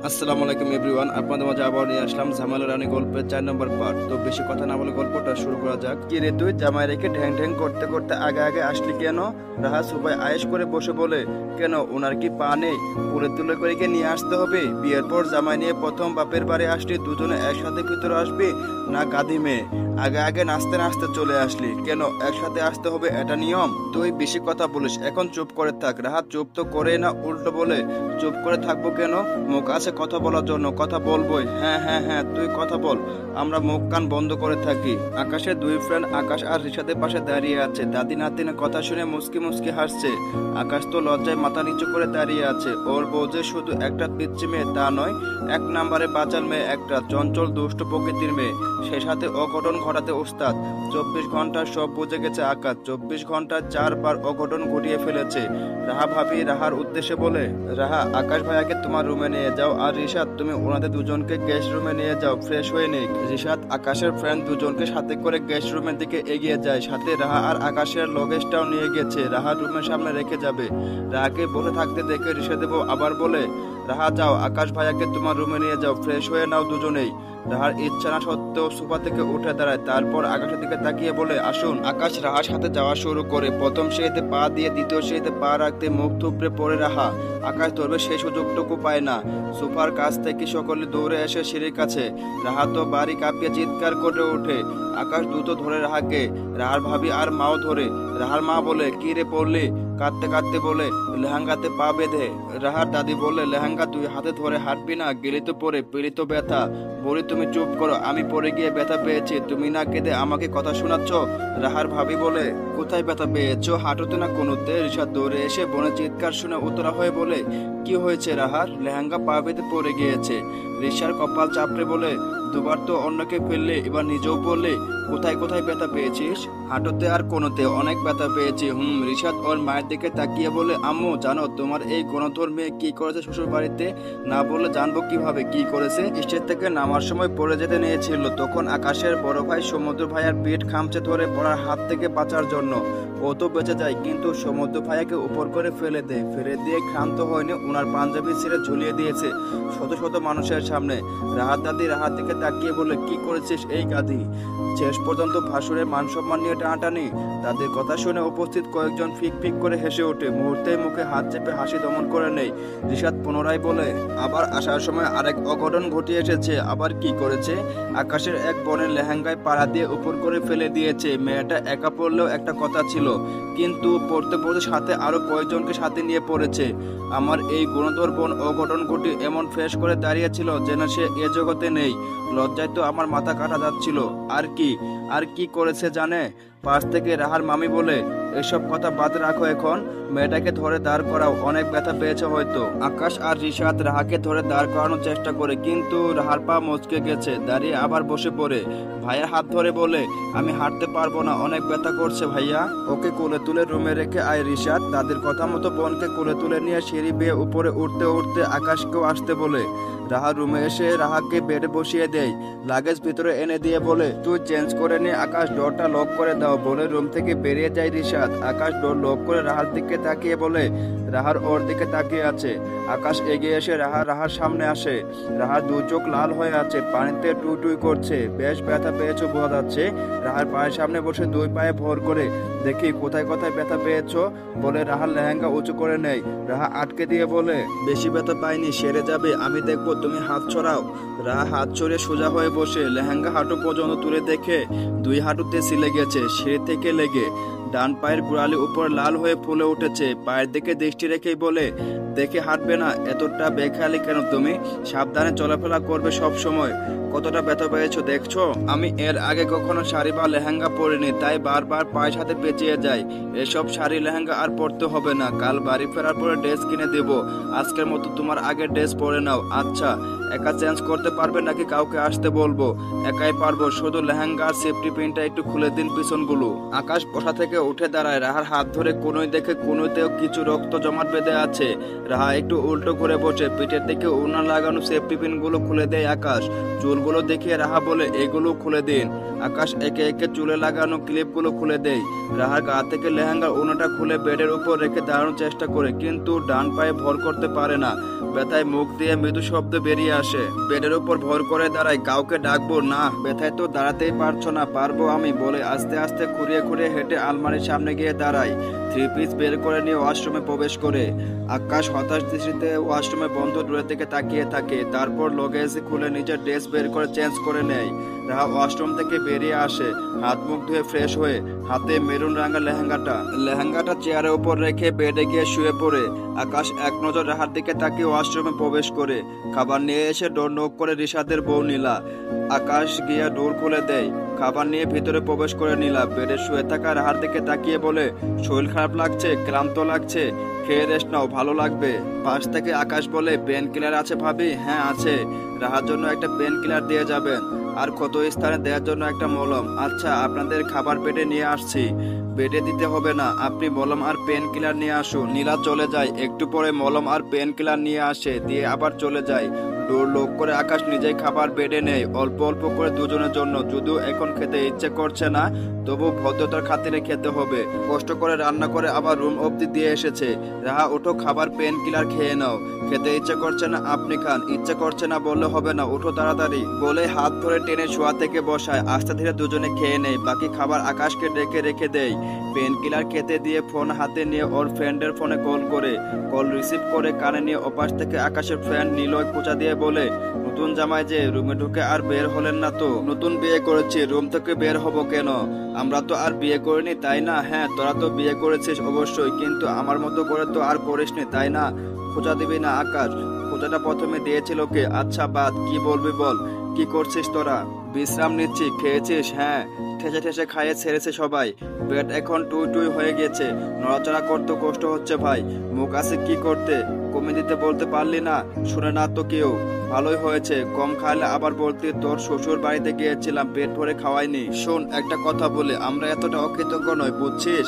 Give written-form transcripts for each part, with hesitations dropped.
আসসালামু আলাইকুম এভরিওয়ান, আপনাদের মাঝে আবার নিয়ে আসলাম ঝামেলা রানী গল্পের 4 নম্বর পার্ট। তো বেশি কথা না বলে গল্পটা শুরু করা যাক। কি রে তুই জামাই রেখে ঢ্যাং ঢ্যাং করতে করতে আগে আগে আসলি কেন? রাহা সুবাই আয়েশ করে বসে বলে, কেন ওনার কি পা নেই? পুরে তুলে করে গিয়ে নিয়ে আসতে হবে? বিয়ের পর জামাই নিয়ে প্রথম বাপের বাড়ি আসলি, দুজনে একসাথে ভিতরে আসবি না গাধি মেয়ে? আগে আগে নাচতে নাচতে চলে আসলি কেন? একসাথে আসতে হবে, এটা নিয়ম? তুই বেশি কথা বলিস, এখন চুপ করে থাক। রাহা চুপ তো করে না, উল্টো বলে, চুপ করে থাকবো কেন? মুখ আছে কথা বলার জন্য, কথা বলবোই। হ্যাঁ হ্যাঁ হ্যাঁ, তুই কথা বল, আমরা মুখ কান বন্ধ করে থাকি। আকাশের দুই ফ্রেন্ড আকাশ আর রিশাদের পাশে দাঁড়িয়ে আছে। দাদি নাতিনের কথা শুনে মুসকি মুসকি হাসছে। আকাশ তো লজ্জায় মাথা নিচু করে দাঁড়িয়ে আছে। ওর বউ যে শুধু একটা পিচ্ছি মেয়ে তা নয়, এক নম্বরে বাচাল মেয়ে, একটা চঞ্চল দুষ্ট প্রকৃতির মেয়ে, সে সাথে অঘটন ঘটাতে ওস্তাদ। 24 ঘন্টা সব বুঝে গেছে আকাশ। 24 ঘন্টা 4 বার অঘটন ঘটিয়ে ফেলেছে। রাহা ভাবি রাহার উদ্দেশ্যে বলে, রাহা আকাশ ভাইয়াকে তোমার রুমে নিয়ে যাও, আর রিশাদ তুমি ওনাদের দুজনকে গেস্ট রুমে নিয়ে যাও, ফ্রেশ হয়ে নেই। রিশাদ আকাশের ফ্রেন্ড দুজনকে সাথে করে গেস্ট রুমের দিকে এগিয়ে যায়। সাথে রাহা আর আকাশের লগেজটাও নিয়ে গেছে, রাহা রুমের সামনে রেখে যাবে। রাহাকে বসে থাকতে দেখে রিশাদ আবার বলে, রাহা যাও, আকাশ ভাইয়াকে তোমার রুমে নিয়ে যাও, ফ্রেশ হয়ে নাও দুজনেই। রাহার ইচ্ছা না সত্ত্বেও সোফা থেকে উঠে দাঁড়ায়, তারপর আকাশের দিকে তাকিয়ে বলে, আসুন। আকাশ রাহার সাথে যাওয়া শুরু করে। প্রথম সিঁড়িতে পা দিয়ে দ্বিতীয় সিঁড়িতে পা রাখতে মুখ থুবড়ে পড়ে রাহা। আকাশ ধরবে সেই সুযোগটুকু পায় না। সোফার কাছ থেকে সকলে দৌড়ে এসে সিঁড়ির কাছে। রাহা তো বাড়ি কাঁপিয়ে চিৎকার করে ওঠে। আকাশ দ্রুত ধরে রাহাকে, রাহার ভাবি আর মাও ধরে। রাহার মা বলে, কি রে পড়লি? কাঁদতে কাঁদতে বলে, লেহেঙ্গাতে পা বেঁধে। রাহার দাদি বলে, লেহেঙ্গা তুই হাতে ধরে হাঁটবি না, গেলি তো পরে, পেলি তো ব্যথা। বলি তুমি চুপ করো, আমি পরে গিয়ে ব্যথা পেয়েছি, তুমি না কেঁদে আমাকে কথা শোনাচ্ছ। রাহার ভাবি বলে, কোথায় ব্যথা পেয়েছো, হাঁটুতে না কোনোতে? রিশাদ দৌড়ে এসে বোনের চিৎকার শুনে উতরা হয়ে বলে, কি হয়েছে রাহার? লেহেঙ্গা পা বেঁধে পড়ে গিয়েছে। রিশার কপাল চাপড়ে বলে, দুবার তো অন্যকে ফেললে, এবার নিজেও পড়লে। কোথায় কোথায় ব্যথা পেয়েছিস? হাঁটুতে আর কোনোতে অনেক ব্যথা পেয়েছি। রিশাদ ওর মায়ের দিকে তাকিয়ে বলে, আম্মু জানো তোমার এই গণধর মেয়ে কি করেছে শ্বশুর বাড়িতে? না বললে জানবো কিভাবে কি করেছে? স্টেজ থেকে নামার সময় পড়ে যেতে নিয়েছিল, তখন আকাশের বড় ভাই সমুদ্র ভাইয়ার পিঠ খামচে ধরে পড়ার হাত থেকে বাঁচার জন্য ও তো বেঁচে যায়, কিন্তু সমুদ্র ভাইয়াকে উপর করে ফেলে দেয়। ফেলে দিয়ে ক্ষান্ত হয়নি, ওনার পাঞ্জাবি ছিঁড়ে ঝুলিয়ে দিয়েছে শত শত মানুষের সামনে। রাহাত দাদি রাহাত দিকে তাকিয়ে বলে, কি করেছিস এই গাধি? শেষ পর্যন্ত ভাসুরের মান সম্মান নিয়ে টানাটানি। তাদের কথা শুনে উপস্থিত কয়েকজন ফিক ফিক করে হেসে ওঠে। মুহূর্তে মুখে হাত চেপে হাসি দমন করে নেই। রিশাদ পুনরায় বলে, আবার আসার সময় আরেক অঘটন ঘটিয়ে এসেছে। আবার কি করেছে? আকাশের এক বোনের লেহেঙ্গায় পাড়া দিয়ে উপর করে ফেলে দিয়েছে। মেয়েটা একা পড়লেও একটা কথা ছিল, কিন্তু পড়তে পড়তে সাথে আরো কয়েকজনকে সাথে নিয়ে পড়েছে। আমার এই গুণধর বোন অঘটন ঘটি এমন ফ্রেশ করে দাঁড়িয়েছিল যেন সে এ জগতে নেই। লজ্জায় তো আমার মাথা কাটা যাচ্ছিল। আর কি করেছে জানে? পাশ থেকে রাহার মামি বলে, এসব কথা বাদ রাখো, এখন মেয়েটাকে ধরে দাঁড় করাও, অনেক ব্যথা পেয়েছে হয়তো। আকাশ আর রিশাদ রাহাকে ধরে দাঁড় করানোর চেষ্টা করে, কিন্তু রাহার পা মচকে গেছে। দাঁড়িয়ে আবার বসে পড়ে। ভাইয়ের হাত ধরে বলে, আমি হাঁটতে পারবো না, অনেক ব্যথা করছে ভাইয়া। ওকে কোলে তুলে রুমে রেখে আয় রিশাদ। তাদের কথা মতো বোনকে কোলে তুলে নিয়ে সিঁড়ি বেয়ে উপরে উঠতে উঠতে আকাশকেও আসতে বলে। রাহা রুমে এসে রাহাকে বেডে বসিয়ে দেয়, লাগেজ ভিতরে এনে দিয়ে বলে, তুই চেঞ্জ করে নিয়ে আকাশ ডোরটা লক করে দাও। বলে রুম থেকে বেরিয়ে যায় রিশাদ। আকাশ ডোর লক করে রাহার দিকে তাকিয়ে বলে, রাহার ওর দিকে তাকিয়ে আছে। আকাশ এগিয়ে এসে রাহার সামনে আসে। রাহার দু চোখ লাল হয়ে আছে, পানিতে টুই টুই করছে, বেশ ব্যথা পেয়েছো বোঝা যাচ্ছে। রাহার পায়ের সামনে বসে দুই পায়ে ভর করে, দেখি কোথায় কোথায় ব্যথা পেয়েছো। বলে রাহার লেহেঙ্গা উঁচু করে নেয়। রাহা আটকে দিয়ে বলে, বেশি ব্যথা পাইনি, সেরে যাবে, আমি দেখবো, তুমি হাত ছড়াও। রাহা হাত ছড়িয়ে সোজা হয়ে বসে লেহেঙ্গা হাঁটু পর্যন্ত তুলে দেখে দুই হাঁটুতে ছিলে গেছে, সিঁড়ি থেকে লেগে। ডান পায়ের গোড়ালি উপর লাল হয়ে ফুলে উঠেছে। পায়ের দিকে দৃষ্টি রেখেই বলে, দেখে হাঁটবে না, এতটা বেখেয়ালি কেন তুমি? সাবধানে চলাফেরা করবে সব সময়। কতটা ব্যথা পেয়েছো দেখছো? আমি এর আগে কখনো শাড়ি বা লেহেঙ্গা পরিনি, তাই বারবার পায়ের সাথে পেঁচিয়ে যাই। এসব শাড়ি লেহেঙ্গা আর পরতে হবে না, কাল বাড়ি ফেরার পরে ড্রেস কিনে দেবো। আজকের মতো তোমার আগের ড্রেস পরে নাও। আচ্ছা, একা চেঞ্জ করতে পারবে নাকি কাউকে আসতে বলবো? একাই পারবো, শুধু লেহেঙ্গা আর সেফটি পিনটা একটু খুলে দিন পিছনগুলো। আকাশ বসা থেকে উঠে দাঁড়ায়। রাহার হাত ধরে কোনোই দেখে কোনোতেও কিছু রক্ত জমাট বেঁধে আছে। রাহা একটু উল্টো করে বসে পিঠের দিকে ওড়না লাগানো সেফটি পিন গুলো খুলে দেয় আকাশ। চুলগুলো দেখে রাহা বলে এগুলো খুলে দিন। আকাশ একে একে চুলে লাগানো ক্লিপ গুলো খুলে দেয়। রাহার গা থেকে লেহেঙ্গার ওড়নাটা খুলে বেডের উপর রেখে দাঁড়ানোর চেষ্টা করে, কিন্তু ডান পায়ে ভর করতে পারে না। ব্যথায় মুখ দিয়ে মৃদু শব্দ বেরিয়ে আসে। বেডের উপর ভর করে দাঁড়ায়। কাউকে ডাকবো না? ব্যথায় তো দাঁড়াতেই পারছো না। পারবো আমি বলে আস্তে আস্তে খুঁড়িয়ে খুঁড়িয়ে হেঁটে আলমারির সামনে গিয়ে দাঁড়ায়। থ্রি পিস বের করে নিয়ে ওয়াশরুমে প্রবেশ করে। আকাশ হতাশ দৃষ্টিতে ওয়াশরুমে বন্ধ দূরের দিকে তাকিয়ে থাকে। তারপর লগেজ খুলে নিজের ড্রেস বের করে চেঞ্জ করে নেয়। রাহা ওয়াশরুম থেকে বেরিয়ে আসে, হাত মুখ ধুয়ে ফ্রেশ হয়ে হাতে মেরুন রাঙা লেহেঙ্গাটা চেয়ারের উপর রেখে বেডে গিয়ে শুয়ে পড়ে। আকাশ এক নজর রাহার দিকে তাকিয়ে ওয়াশরুমে প্রবেশ করে। খাবার নিয়ে এসে ডোর নক করে রিশাদের বউ নীলা। আকাশ গিয়ে ডোর খুলে দেয়। খাবার নিয়ে ভিতরে প্রবেশ করে নীলা বেডে শুয়ে থাকা রাহার দিকে তাকিয়ে বলে, শরীর খারাপ লাগছে, ক্লান্ত লাগছে, খেয়ে রেস্ট নাও, ভালো লাগবে। পাশ থেকে আকাশ বলে, পেন কিলার আছে ভাবি? হ্যাঁ আছে। রাহার জন্য একটা পেন কিলার দিয়ে যাবেন, আর ক্ষত স্থানে দেওয়ার জন্য একটা মলম। আচ্ছা, আপনাদের খাবার বেডে নিয়ে আসছি। বেডে দিতে হবে না, আপনি মলম আর পেন কিলার নিয়ে আসুন। নীলা চলে যায়। একটু পরে মলম আর পেন কিলার নিয়ে আসে, দিয়ে আবার চলে যায়। ডোর লক করে আকাশ নিজেই খাবার বেডে নেয়, অল্প অল্প করে দুজনের জন্য। যদিও এখন খেতে ইচ্ছে করছে না, তবু ভদ্রতার খাতিরে খেতে হবে। কষ্ট করে রান্না করে আবার রুম অবধি দিয়ে এসেছে। রাহা, ওঠো, খাবার পেন কিলার খেয়ে নাও। খেতে ইচ্ছে করছে না আপনি খান, ইচ্ছে করছে না বললে হবে না, উঠো তাড়াতাড়ি বলে হাত ধরে টেনে শোয়া থেকে বসায়। আস্তে ধীরে দুজনে খেয়ে নেয়। বাকি খাবার আকাশকে ডেকে রেখে দেয়। পেন কিলার খেতে দিয়ে ফোন হাতে নিয়ে ওর ফ্রেন্ডের ফোনে কল করে। কল রিসিভ করে কানে নিয়ে ওপাশ থেকে আকাশের ফ্রেন্ড নিলয় খোঁচা দিয়ে বলে, নতুন জামাই যে রুমে ঢুকে আর বের হলেন না তো? নতুন বিয়ে করেছি, রুম থেকে বের হব কেন? আমরা তো আর বিয়ে করিনি, তাই না? হ্যাঁ, তোরা তো বিয়ে করেছিস অবশ্যই, কিন্তু আমার মতো করে তো আর করিসনি, তাই না? খোঁচা দিবি না আকাশ। খোঁচাটা প্রথমে দিয়েছিল কে? আচ্ছা বাদ, কি বলবি বল। কি করছিস তোরা? বিশ্রাম নিচ্ছি। খেয়েছিস? হ্যাঁ, ঠেসে ঠেসে খাইয়ে ছেড়েছে সবাই। পেট এখন টুই টুই হয়ে গেছে, নড়াচড়া করতে কষ্ট হচ্ছে ভাই। মুখ আছে কি করতে? কমে দিতে বলতে পারলি না? শুনে না তো কেউ। ভালোই হয়েছে, কম খাইলে আবার বলতি তোর শ্বশুর বাড়িতে গিয়েছিলাম, পেট ভরে খাওয়াইনি। শোন, একটা কথা বলে, আমরা এতটা অকৃতজ্ঞ নয়, বুঝছিস?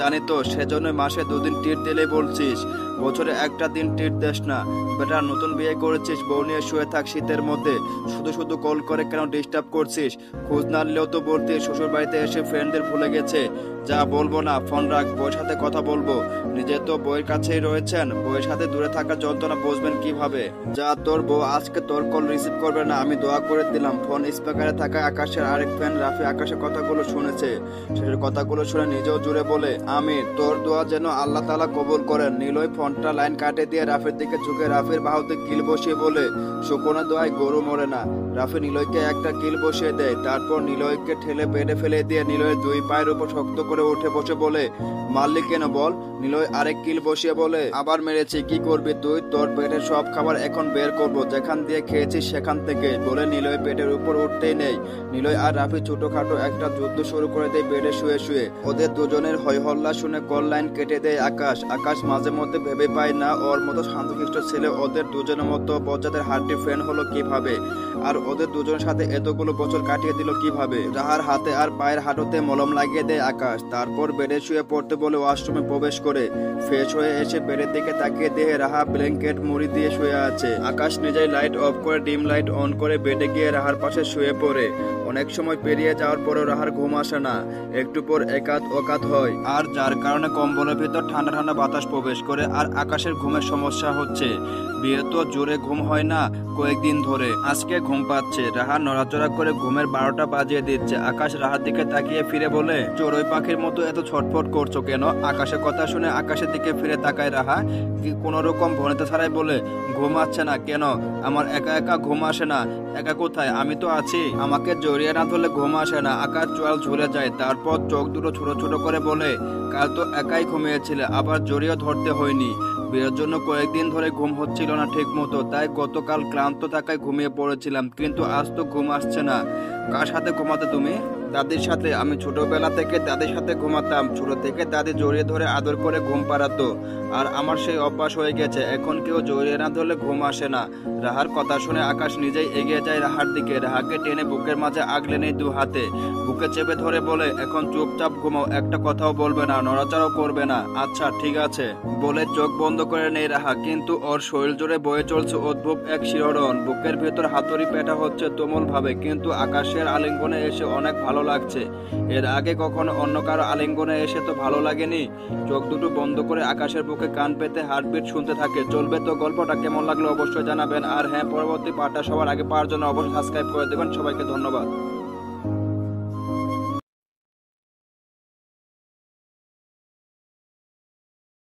জানি তো, সেজন্য মাসে 2 দিন ট্রিট দিলেই বলছিস, বছরে একটা দিন ট্রিট দেস না। বেটা, নতুন বিয়ে করেছিস, বউ নিয়ে শুয়ে থাক শীতের মধ্যে। শুধু শুধু কল করে কেন ডিস্টার্ব করছিস? খোঁজ না নিলেও তো বলতি শ্বশুর বাড়িতে এসে ফ্রেন্ডদের ভুলে গেছে। যা, বলবো না, ফোন রাখ, বউয়ের সাথে কথা বলবো। নিজে তো বউয়ের কাছেই রয়েছেন, বউয়ের সাথে দূরে থাকার যন্ত্রণা বুঝবেন কিভাবে? যা, তোর বউ আজকে তোর কল রিসিভ করবে না, আমি দোয়া করে দিলাম। ফোন স্পিকারে থাকা আকাশের আরেক ফ্যান রাফি আকাশের কথাগুলো শুনেছে। সেটার কথাগুলো শুনে নিজেও জুড়ে বলে, আমি তোর দোয়া যেন আল্লাহ তাআলা কবুল করেন। নিলয় ফোনটা লাইন কাটে দিয়ে রাফির দিকে ঝুঁকে রাফির বাহুতে কিল বসিয়ে বলে, শুকনো দোয়ায় গরু মরে না। রাফি নিলয়কে একটা কিল বসিয়ে দেয়। তারপর নিলয়কে ঠেলে বেডে ফেলে দিয়ে নিলয়ের 2 পায়ের উপর শক্ত করে উঠে বসে বলে, মারলি কেন বল? নিলয় আরেক কিল বসিয়ে বলে, আবার মেরেছি, কি করবি তুই? তোর পেটের সব খাবার এখন বের করবো, যেখান দিয়ে খেয়েছিস সেখান থেকে বলে নিলয় পেটের উপর উঠতেই নেই। নিলয় আর রাফি ছোটখাটো একটা যুদ্ধ শুরু করে দেয় বেডে শুয়ে শুয়ে। ওদের দুজনের হইহল্লা শুনে কল লাইন কেটে দেয় আকাশ। আকাশ মাঝে মধ্যে ভেবে পায় না, ওর মতো শান্তশিষ্ট ছেলে ওদের দুজনের মতো বজ্জাতের হার্টি ফ্রেন্ড হলো কিভাবে, আর ওদের দুজনের সাথে এতগুলো বছর কাটিয়ে দিল কিভাবে। রাহার হাতে আর পায়ের হাঁটুতে মলম লাগিয়ে দেয় আকাশ। তারপর বেডে শুয়ে পড়তে বলে ওয়াশরুমে প্রবেশ করে। ফ্রেশ হয়ে এসে বেডের দিকে তাকিয়ে দেখে রাহা ব্ল্যাঙ্কেট মুড়ি দিয়ে শুয়ে আছে। আকাশ নিজেই লাইট অফ করে ডিম লাইট অন করে বেডে গিয়ে রাহার পাশে শুয়ে পড়ে। অনেক সময় পেরিয়ে যাওয়ার পরেও রাহার ঘুম আসে না, একটু পর একাত ওকাত হয়, আর যার কারণে কম্বলের ভিতর ঠান্ডা ঠান্ডা বাতাস প্রবেশ করে। আর আকাশের ঘুমের সমস্যা হচ্ছে। বিয়ে তো জোরে ঘুম হয় না কয়েকদিন ধরে, আজকে ঘুম পাচ্ছে। রাহা নড়াচড়া করে ঘুমের 12টা বাজিয়ে দিচ্ছে। আকাশ রাহার দিকে তাকিয়ে ফিরে বলে, চড়ুই পাখির মতো এত ছটফট করছো কেন? আকাশের কথা শুনে আকাশের দিকে ফিরে তাকায় রাহা, কি কোন রকম ভনিতা ছাড়াই বলে, ঘুম আসছে না কেন? আমার একা একা ঘুম আসে না। একা কোথায়? আমি তো আছি, আমাকে জড়িয়ে না ধরলে ঘুম আসে না। আকাশ চোয়াল ঝুলে যায়। তারপর চোখ দুটো ছোট ছোট করে বলে, কাল তো একাই ঘুমিয়েছিলে, আবার জড়িয়ে ধরতে হয়নি। বিয়ের জন্য কয়েকদিন ধরে ঘুম হচ্ছিল না ঠিক মতো, তাই গতকাল ক্লান্ত থাকায় ঘুমিয়ে পড়েছিলাম, কিন্তু আজ তো ঘুম আসছে না। কার সাথে ঘুমাতে তুমি? দাদির সাথে আমি ছোটবেলা থেকে দাদির সাথে ঘুমাতাম। ছোট থেকে দাদি জড়িয়ে ধরে আদর করে ঘুম পাড়াতো, আর আমার সেই অভ্যাস হয়ে গেছে। এখন কেউ জড়িয়ে না ধরলে ঘুম আসে না। রাহার কথা শুনে আকাশ নিজেই এগিয়ে যায় রাহার দিকে। রাহাকে টেনে বুকের মাঝে আগলে নেই দু হাতে, বুকে চেপে ধরে বলে, এখন চুপচাপ ঘুমাও, একটা কথাও বলবে না, নড়াচড়াও করবে না। আচ্ছা ঠিক আছে বলে চোখ বন্ধ করে নেই রাহা, কিন্তু ওর শরীর জুড়ে বয়ে চলছে অদ্ভুত এক শিহরণ। বুকের ভেতর হাতুড়ি পেটা হচ্ছে তুমুল ভাবে, কিন্তু আকাশের আলিঙ্গনে এসে অনেক ভালো লাগছে। এর আগে কখনো অন্য কারো আলিঙ্গনে এসে তো ভালো লাগেনি। চোখ দুটো বন্ধ করে আকাশের বুকে কান পেতে হার্টবিট শুনতে থাকে। চলবে তো গল্পটা কেমন লাগলো অবশ্যই জানাবেন। আর হ্যাঁ, পরবর্তী পার্টটা সবার আগে পাওয়ার জন্য অবশ্যই সাবস্ক্রাইব করে দেবেন। সবাইকে ধন্যবাদ।